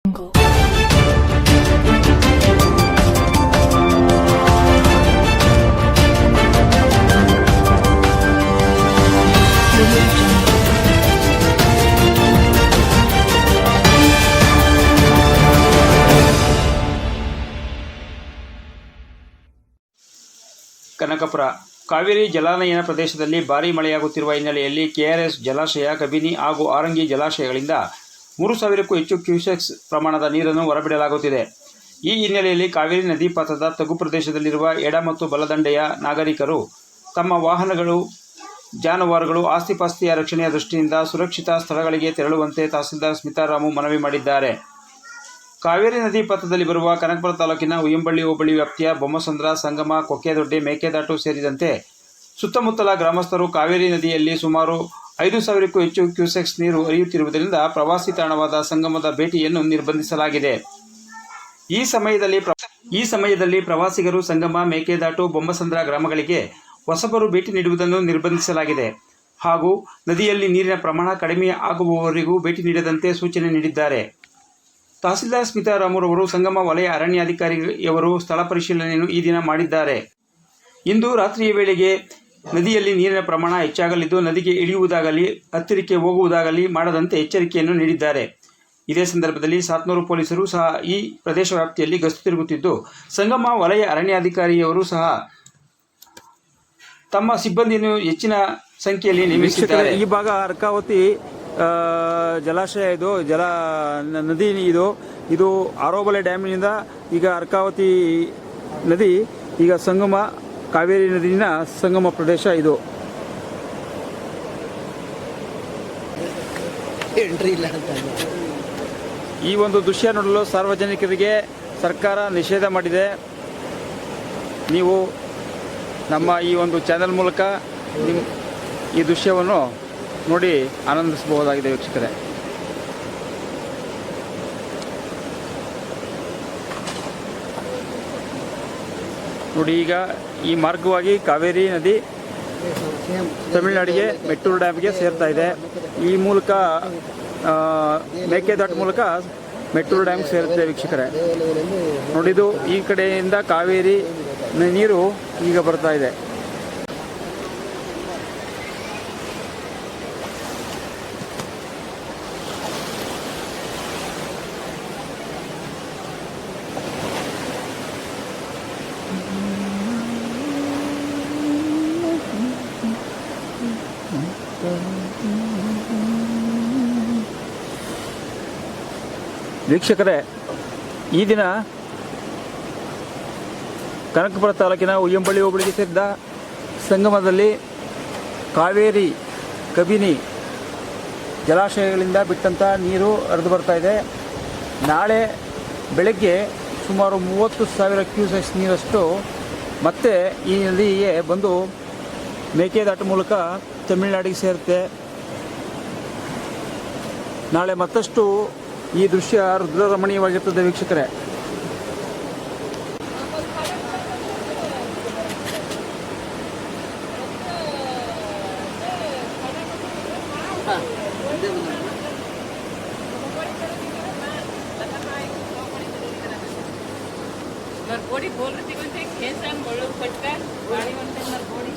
ಕನಕಪುರ ಕಾವೇರಿ ಜಲಾನಯನ ಪ್ರದೇಶದಲ್ಲಿ ಭಾರೀ ಮಳೆಯಾಗುತ್ತಿರುವ ಹಿನ್ನೆಲೆಯಲ್ಲಿ ಕೆಆರ್ಎಸ್ ಜಲಾಶಯ, ಕಬಿನಿ ಹಾಗೂ ಆರಂಗಿ ಜಲಾಶಯಗಳಿಂದ 3,000ಕ್ಕೂ ಹೆಚ್ಚು ಕ್ಯೂಸೆಕ್ಸ್ ಪ್ರಮಾಣದ ನೀರನ್ನು ಹೊರಬಿಡಲಾಗುತ್ತಿದೆ. ಈ ಹಿನ್ನೆಲೆಯಲ್ಲಿ ಕಾವೇರಿ ನದಿ ಪಾತ್ರದ ತಗ್ಗು ಪ್ರದೇಶದಲ್ಲಿರುವ ಎಡ ಮತ್ತು ಬಲದಂಡೆಯ ನಾಗರಿಕರು ತಮ್ಮ ವಾಹನಗಳು, ಜಾನುವಾರುಗಳು, ಆಸ್ತಿಪಾಸ್ತಿಯ ರಕ್ಷಣೆಯ ದೃಷ್ಟಿಯಿಂದ ಸುರಕ್ಷಿತ ಸ್ಥಳಗಳಿಗೆ ತೆರಳುವಂತೆ ತಹಸೀಲ್ದಾರ್ ಸ್ಮಿತಾರಾಮು ಮನವಿ ಮಾಡಿದ್ದಾರೆ. ಕಾವೇರಿ ನದಿ ಪಾತ್ರದಲ್ಲಿ ಬರುವ ಕನಕಪುರ ತಾಲೂಕಿನ ಉಯ್ಯಂಬಳ್ಳಿ ಹೋಬಳಿ ವ್ಯಾಪ್ತಿಯ ಬೊಮ್ಮಸಂದ್ರ, ಸಂಗಮ, ಕೊಕ್ಕೆದೊಡ್ಡಿ, ಮೇಕೆದಾಟು ಸೇರಿದಂತೆ ಸುತ್ತಮುತ್ತಲ ಗ್ರಾಮಸ್ಥರು ಕಾವೇರಿ ನದಿಯಲ್ಲಿ ಸುಮಾರು 5,000ಕ್ಕೂ ಹೆಚ್ಚು ಕ್ಯೂಸೆಕ್ಸ್ ನೀರು ಹರಿಯುತ್ತಿರುವುದರಿಂದ ಪ್ರವಾಸಿ ತಾಣವಾದ ಸಂಗಮದ ಭೇಟಿಯನ್ನು ನಿರ್ಬಂಧಿಸಲಾಗಿದೆ. ಈ ಸಮಯದಲ್ಲಿ ಪ್ರವಾಸಿಗರು ಸಂಗಮ, ಮೇಕೆದಾಟು, ಬೊಮ್ಮಸಂದ್ರ ಗ್ರಾಮಗಳಿಗೆ ಹೊಸಬರು ಭೇಟಿ ನೀಡುವುದನ್ನು ನಿರ್ಬಂಧಿಸಲಾಗಿದೆ ಹಾಗೂ ನದಿಯಲ್ಲಿ ನೀರಿನ ಪ್ರಮಾಣ ಕಡಿಮೆ ಆಗುವವರೆಗೂ ಭೇಟಿ ನೀಡದಂತೆ ಸೂಚನೆ ನೀಡಿದ್ದಾರೆ. ತಹಸೀಲ್ದಾರ್ ಸ್ಮಿತಾರಾಮುರವರು ಸಂಗಮ ವಲಯ ಅರಣ್ಯಾಧಿಕಾರಿಯವರು ಸ್ಥಳ ಪರಿಶೀಲನೆಯನ್ನು ಈ ದಿನ ಮಾಡಿದ್ದಾರೆ. ಇಂದು ರಾತ್ರಿಯ ವೇಳೆಗೆ ನದಿಯಲ್ಲಿ ನೀರಿನ ಪ್ರಮಾಣ ಹೆಚ್ಚಾಗಲಿದ್ದು ನದಿಗೆ ಇಳಿಯುವುದಾಗಲಿ ಹತ್ತಿರಕ್ಕೆ ಹೋಗುವುದಾಗಲಿ ಮಾಡದಂತೆ ಎಚ್ಚರಿಕೆಯನ್ನು ನೀಡಿದ್ದಾರೆ. ಇದೇ ಸಂದರ್ಭದಲ್ಲಿ ಸಾತ್ನೂರು ಪೊಲೀಸರು ಸಹ ಈ ಪ್ರದೇಶ ವ್ಯಾಪ್ತಿಯಲ್ಲಿ ಗಸ್ತು ತಿರುಗುತ್ತಿದ್ದು ಸಂಗಮ ವಲಯ ಅರಣ್ಯಾಧಿಕಾರಿಯವರು ಸಹ ತಮ್ಮ ಸಿಬ್ಬಂದಿಯನ್ನು ಹೆಚ್ಚಿನ ಸಂಖ್ಯೆಯಲ್ಲಿ ನೇಮಿಸಿದ್ದಾರೆ. ಈ ಭಾಗ ಅರ್ಕಾವತಿ ಜಲಾಶಯ ನದಿ ಇದು ಆರೋಬಲೆ ಡ್ಯಾಮಿನಿಂದ ಈಗ ಅರ್ಕಾವತಿ ನದಿ ಈಗ ಸಂಗಮ ಕಾವೇರಿ ನದಿಯ ಸಂಗಮ ಪ್ರದೇಶ ಇದು. ಈ ಒಂದು ದೃಶ್ಯ ನೋಡಲು ಸಾರ್ವಜನಿಕರಿಗೆ ಸರ್ಕಾರ ನಿಷೇಧ ಮಾಡಿದೆ. ನೀವು ನಮ್ಮ ಈ ಒಂದು ಚಾನೆಲ್ ಮೂಲಕ ಈ ದೃಶ್ಯವನ್ನು ನೋಡಿ ಆನಂದಿಸಬಹುದಾಗಿದೆ ವೀಕ್ಷಕರೇ. ನೋಡಿ, ಈಗ ಈ ಮಾರ್ಗವಾಗಿ ಕಾವೇರಿ ನದಿ ತಮಿಳುನಾಡಿಗೆ ಮೆಟ್ಟೂರು ಡ್ಯಾಮ್ಗೆ ಸೇರ್ತಾ ಇದೆ. ಈ ಮೂಲಕ ಮೇಕೆದಾಟು ಮೂಲಕ ಮೆಟ್ಟೂರು ಡ್ಯಾಮ್ ಸೇರುತ್ತೆ ವೀಕ್ಷಕರೇ. ನೋಡಿದು ಈ ಕಡೆಯಿಂದ ಕಾವೇರಿ ನೀರು ಈಗ ಬರ್ತಾ ಇದೆ. ವೀಕ್ಷಕರೇ, ಈ ದಿನ ಕನಕಪುರ ತಾಲೂಕಿನ ಉಯ್ಯಂಬಳ್ಳಿ ಹೋಬಳಿಗೆ ಸೇರಿದ ಸಂಗಮದಲ್ಲಿ ಕಾವೇರಿ, ಕಬಿನಿ ಜಲಾಶಯಗಳಿಂದ ಬಿಟ್ಟಂಥ ನೀರು ಹರಿದು ಬರ್ತಾ ಇದೆ. ನಾಳೆ ಬೆಳಗ್ಗೆ ಸುಮಾರು 30,000 ಕ್ಯೂಸೆಕ್ಸ್ ನೀರಷ್ಟು ಮತ್ತೆ ಈ ನದಿಗೆ ಬಂದು ಮೇಕೆದಾಟು ಮೂಲಕ ತಮಿಳುನಾಡಿಗೆ ಸೇರುತ್ತೆ. ನಾಳೆ ಮತ್ತಷ್ಟು ಈ ದೃಶ್ಯ ರುದ್ರರಮಣೀಯವಾಗಿರ್ತದೆ ವೀಕ್ಷಕರೇ. नरकोड़ी बोल रही थी कोणते खेस आणि बोलू पटका गाडी म्हणते नरकोड़ी